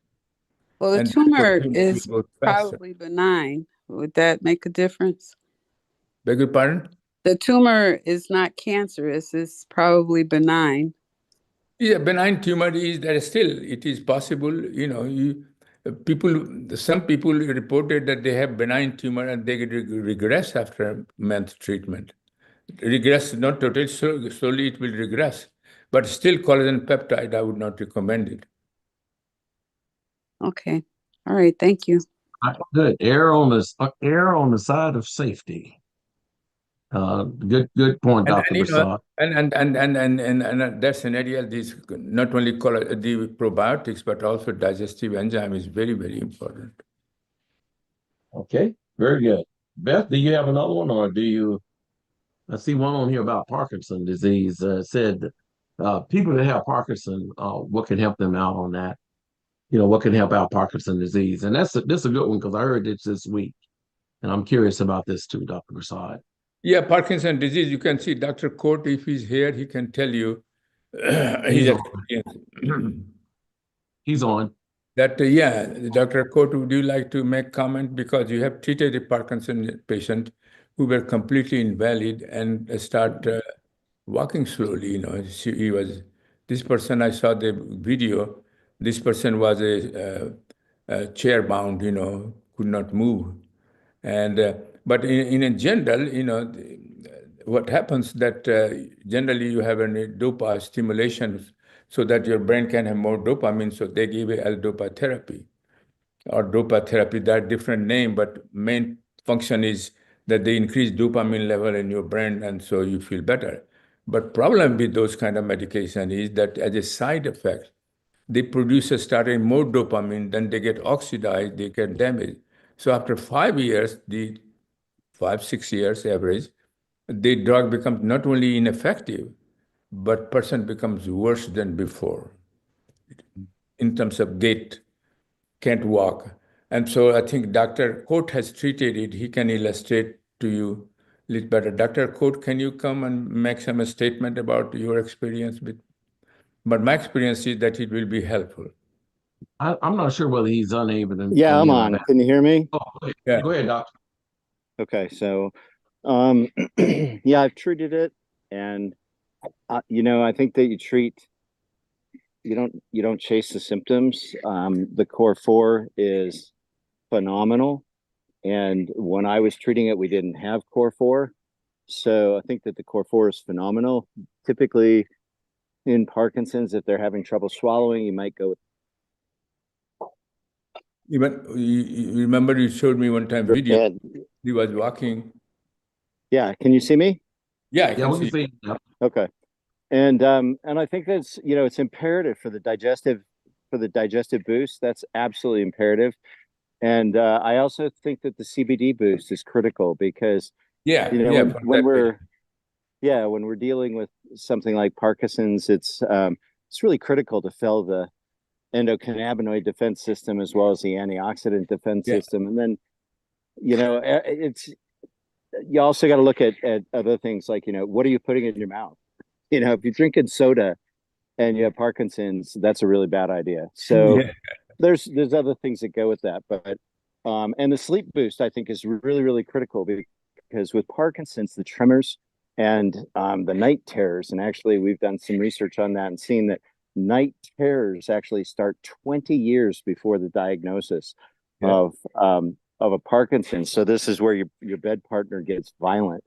Well, the And tumor tumor is grows faster. probably benign. Would that make a difference? Beg your pardon? The tumor is not cancerous. It's probably benign. Yeah, benign tumor is there still. It is possible, some people reported that they have benign tumor and they regress after a month treatment. Regress, not totally, slowly it will regress. But still collagen peptide, I would not recommend it. Okay. All right. Thank you. Good. Err on the side of safety. Good point, Dr. Prasad. And that scenario, this not only the probiotics, but also digestive enzyme is very, very important. Okay, very good. Beth, do you have another one, or do you? I see one on here about Parkinson disease. Said people that have Parkinson, what can help them out on that? What can help out Parkinson disease? And that's a good one because I heard this week, and I'm curious about this too, Dr. Prasad. Yeah, Parkinson disease. You can see Dr. Court, if he's here, he can tell you his experience. He's on. That yeah, Dr. Court, would you like to make comment, because you have treated a Parkinson patient who were completely invalid and start walking slowly. This person, I saw the video. This person was a chair bound, could not move. And but in a general, what happens that generally you have a dopa stimulation so that your brain can have more dopamine. So they give a L-dopa therapy or dopa therapy. That different name, but main function is that they increase dopamine level in your brain, and so you feel better. But problem with those kind of medication is that as a side effect, they produce starting more dopamine, then they get oxidized, they get damaged. So after 5 years, 6 years average, the drug becomes not only ineffective, but person becomes worse than before in terms of gait, can't walk. And so I think Dr. Coat has treated it. He can illustrate to you a little better. Dr. Coat, can you come and make some statement about your experience with? But my experience is that it will be helpful. I'm not sure whether he's unable to. Yeah, I'm on. Can you hear me? Oh, yeah. Go ahead, doctor. Okay, so yeah, I've treated it, and I think that you don't chase the symptoms. The core 4 is phenomenal, and when I was treating it, we didn't have core 4, so I think that the core 4 is phenomenal. Typically, in Parkinson's, if they're having trouble swallowing, you might go with. You remember you showed me one time video. He was walking. Yeah, can you see me? Yeah, I can see. Okay, and I think that's it's imperative for the digestive boost. That's absolutely imperative, and I also think that the CBD boost is critical because when we're dealing with something like Parkinson's, it's really critical to fill the endocannabinoid defense system as well as the antioxidant defense system. And then, you also got to look at other things like, what are you putting in your mouth? If you're drinking soda and you have Parkinson's, that's a really bad idea. So there's other things that go with that. But, and the sleep boost, I think, is really, really critical because with Parkinson's, the tremors and the night terrors, and actually we've done some research on that and seen that night terrors actually start 20 years before the diagnosis of a Parkinson's. So this is where your bed partner gets violent.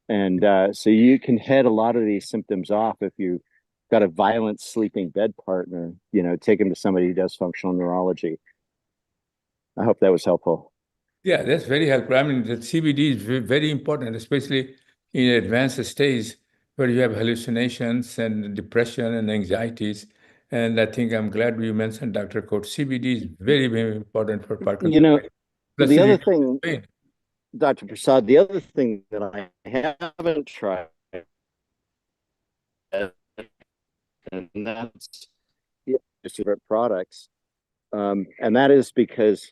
And so you can head a lot of these symptoms off if you got a violent sleeping bed partner, take him to somebody who does functional neurology. I hope that was helpful. Yeah, that's very helpful. I mean, the CBD is very important, especially in advanced stage where you have hallucinations and depression and anxieties. And I think I'm glad you mentioned, Dr. Coat, CBD is very, very important for Parkinson's. Plus the it other reduces thing, pain. Dr. Prasad, the other thing that I haven't tried, and that's favorite products, and that is because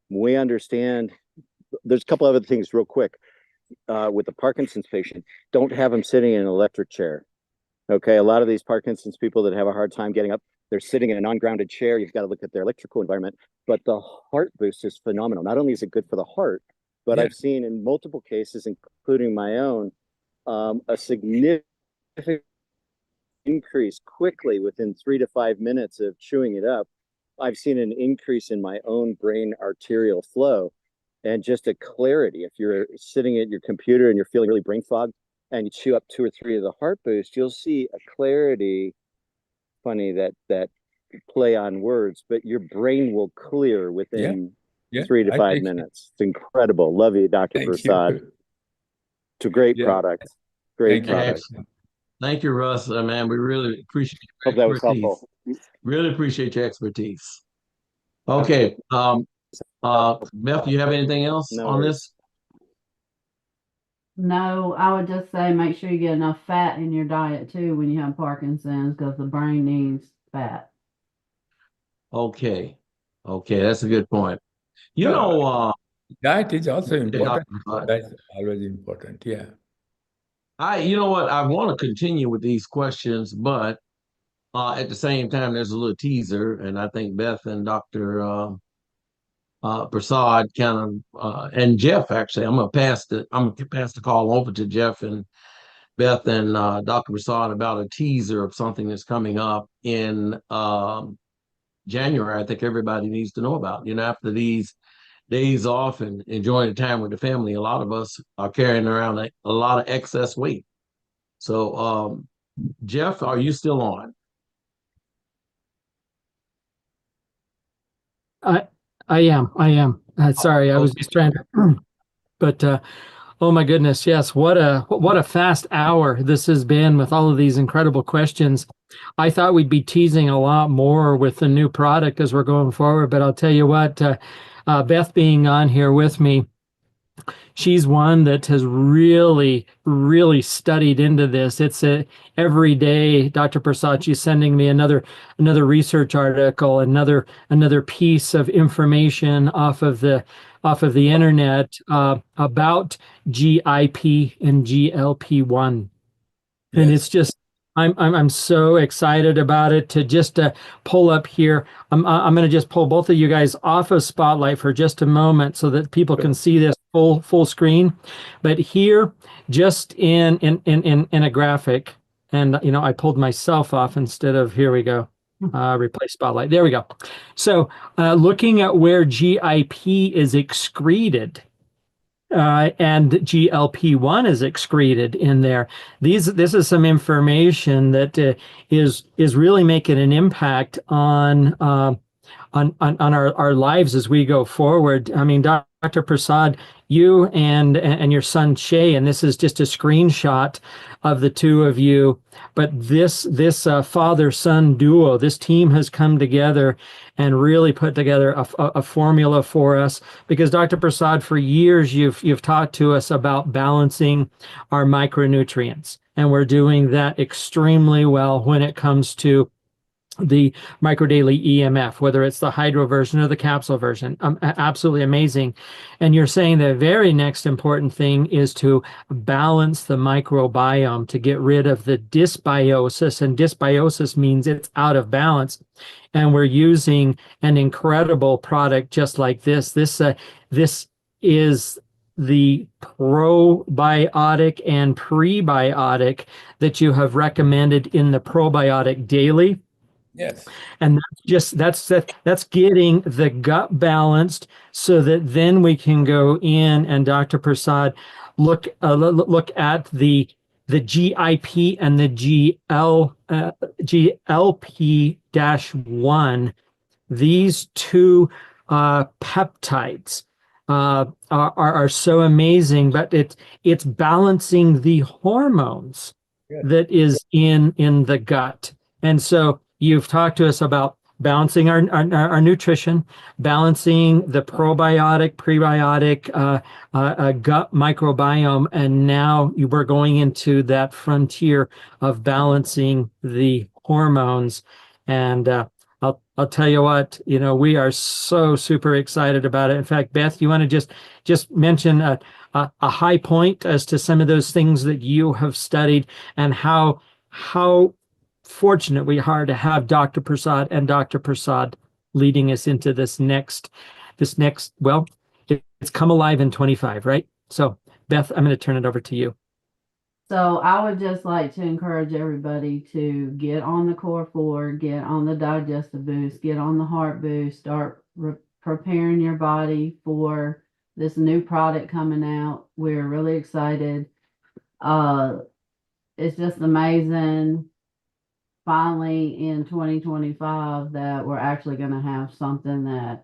we understand there's a couple other things real quick. With the Parkinson's patient, don't have them sitting in an electric chair. Okay, a lot of these Parkinson's people that have a hard time getting up, they're sitting in a non-grounded chair. You've got to look at their electrical environment. But the heart boost is phenomenal. Not only is it good for the heart, but I've seen in multiple cases, including my own, a significant increase quickly within 3 to 5 minutes of chewing it up. I've seen an increase in my own brain arterial flow and just a clarity. If you're sitting at your computer and you're feeling really brain fog and you chew up 2 or 3 of the heart boost, you'll see a clarity. Funny that play on words, but your brain will clear within 3 to 5 minutes. It's incredible. Love you, Dr. Prasad. It's a great product. Great product. Thank you, Russ. Man, we really appreciate your Hope that was expertise. helpful. Really appreciate your expertise. Okay. Beth, you have anything else on this? No, I would just say make sure you get enough fat in your diet too when you have Parkinson's, because the brain needs fat. Okay. Okay, that's a good point. You know, diet is also important. Dr. That's always important. Yeah. You know what? I want to continue with these questions, but at the same time, there's a little teaser, and I think Beth and Dr. Prasad kind of, and Jeff, actually, I'm gonna pass the call over to Jeff and Beth and Dr. Prasad about a teaser of something that's coming up in January. I think everybody needs to know about. You know, after these days off and enjoying the time with the family, a lot of us are carrying around a lot of excess weight. So, Jeff, are you still on? I am. Sorry, I was just trying to, but oh my goodness, yes, what a fast hour this has been with all of these incredible questions. I thought we'd be teasing a lot more with the new product as we're going forward, but I'll tell you what, Beth being on here with me, she's one that has really, really studied into this. It's every day, Dr. Prasad, she's sending me another research article, another piece of information off of the internet about GIP and GLP-1. Yes. And it's just, I'm so excited about it to just pull up here. I'm going to just pull both of you guys off of Spotlight for just a moment so that people can see this full screen. But here, just in a graphic, and you know, I pulled myself off instead of, here we go, replace Spotlight. There we go. So looking at where GIP is excreted, and GLP-1 is excreted in there. This is some information that is really making an impact on our lives as we go forward. I mean, Dr. Prasad, you and your son Shay, and this is just a screenshot of the two of you, but this father-son duo, this team has come together and really put together a formula for us, because Dr. Prasad, for years you've talked to us about balancing our micronutrients, and we're doing that extremely well when it comes to the microdaily EMF, whether it's the hydro version or the capsule version. Absolutely amazing. And you're saying the very next important thing is to balance the microbiome, to get rid of the dysbiosis, and dysbiosis means it's out of balance. And we're using an incredible product just like this. This is the probiotic and prebiotic that you have recommended in the probiotic daily. Yes. And that's getting the gut balanced so that then we can go in and, Dr. Prasad, look at the GIP and the GLP-1. These two peptides are so amazing, but it's balancing the hormones that is in the gut. And so you've talked to us about balancing our nutrition, balancing the probiotic, prebiotic, gut microbiome, and now we're going into that frontier of balancing the hormones. And I'll tell you what, we are so super excited about it. In fact, Beth, you want to just mention a high point as to some of those things that you have studied and how fortunate we are to have Dr. Prasad and Dr. Prasad leading us into this next, well, it's come alive in 25, right? So Beth, I'm going to turn it over to you. So I would just like to encourage everybody to get on the Core 4, get on the Digestive Boost, get on the Heart Boost, start preparing your body for this new product coming out. We're really excited. It's just amazing finally in 2025 that we're actually going to have something that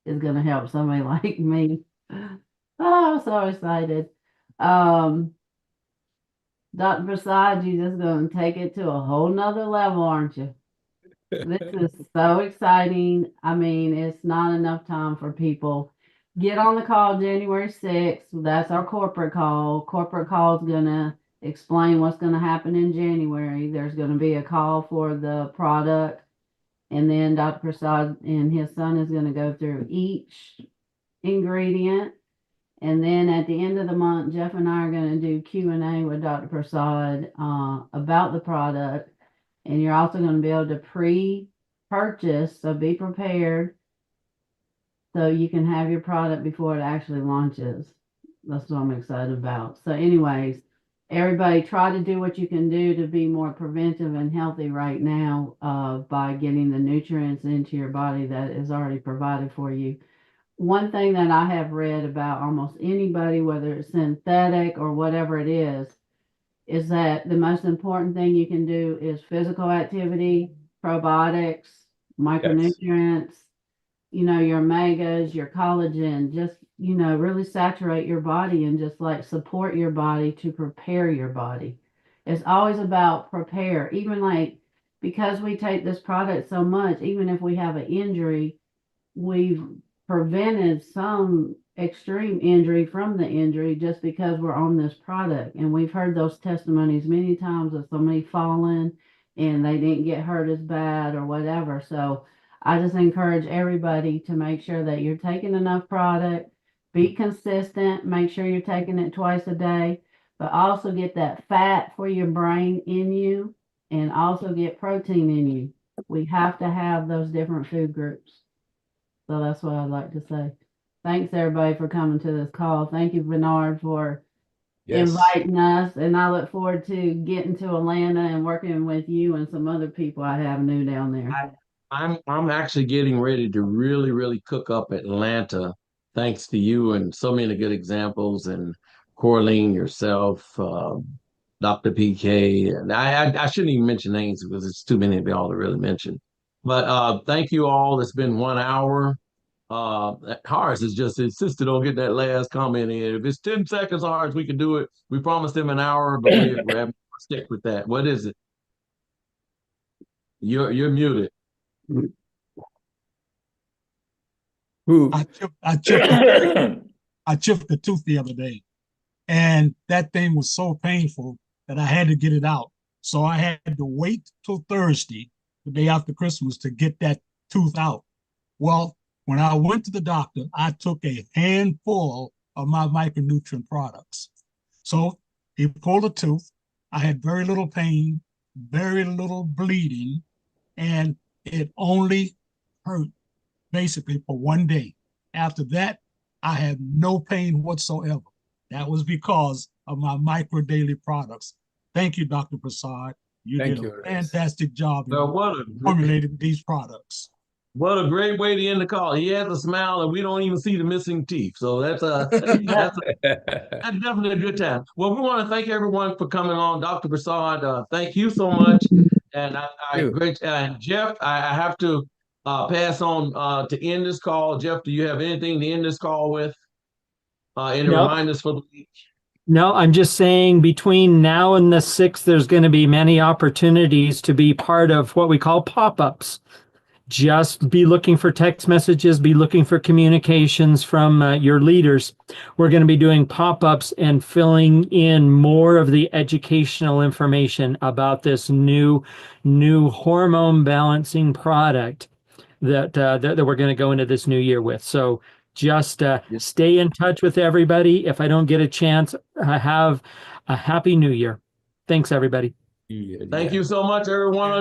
is going to help somebody like me. Oh, so excited. Dr. Prasad, you're just going to take it to a whole nother level, aren't you? This is so exciting. I mean, it's not enough time for people. Get on the call January 6th. That's our corporate call. Corporate call is going to explain what's going to happen in January. There's going to be a call for the product. And then Dr. Prasad and his son is going to go through each ingredient. And then at the end of the month, Jeff and I are going to do Q&A with Dr. Prasad about the product. And you're also going to be able to pre-purchase, so be prepared so you can have your product before it actually launches. That's what I'm excited about. So anyways, everybody try to do what you can do to be more preventive and healthy right now by getting the nutrients into your body that is already provided for you. One thing that I have read about almost anybody, whether it's synthetic or whatever it is that the most important thing you can do is physical activity, probiotics, micronutrients, your omegas, your collagen, just, really saturate your body and just like support your body to prepare your body. It's always about prepare, even like because we take this product so much, even if we have an injury, we've prevented some extreme injury from the injury just because we're on this product. And we've heard those testimonies many times of somebody falling and they didn't get hurt as bad or whatever. So I just encourage everybody to make sure that you're taking enough product, be consistent, make sure you're taking it twice a day, but also get that fat for your brain in you and also get protein in you. We have to have those different food groups. So that's what I'd like to say. Thanks, everybody, for coming to this call. Thank you, Bernard, for inviting us. And I look forward to getting to Atlanta and working with you and some other people I have new down there. I'm actually getting ready to really, really cook up Atlanta, thanks to you and so many good examples, and Corleen, yourself, Dr. PK. And I shouldn't even mention names because it's too many of y'all to really mention. But thank you all. It's been 1 hour. Horace has just insisted on getting that last comment in. If it's 10 seconds, Horace, we can do it. We promised him an hour, but we're having to stick with that. What is it? You're muted. Who? I chipped a tooth the other day, and that thing was so painful that I had to get it out. So I had to wait till Thursday, the day after Christmas, to get that tooth out. Well, when I went to the doctor, I took a handful of my micronutrient products. So he pulled a tooth. I had very little pain, very little bleeding, and it only hurt basically for 1 day. After that, I had no pain whatsoever. That was because of my micro daily products. Thank you, Dr. Prasad. You did a fantastic job in formulating these products. What a great way to end the call. He has a smile and we don't even see the missing teeth. So that's definitely a good time. Well, we want to thank everyone for coming on. Dr. Prasad, thank you so much. And Jeff, I have to pass on to end this call. Jeff, do you have anything to end this call with? Any reminders for the week? No, I'm just saying between now and the 6th, there's going to be many opportunities to be part of what we call pop-ups. just be looking for text messages, be looking for communications from your leaders. We're going to be doing pop-ups and filling in more of the educational information about this new hormone balancing product that we're going to go into this new year with. So just stay in touch with everybody. If I don't get a chance, have a happy new year. Thanks, everybody. Thank you so much, everyone.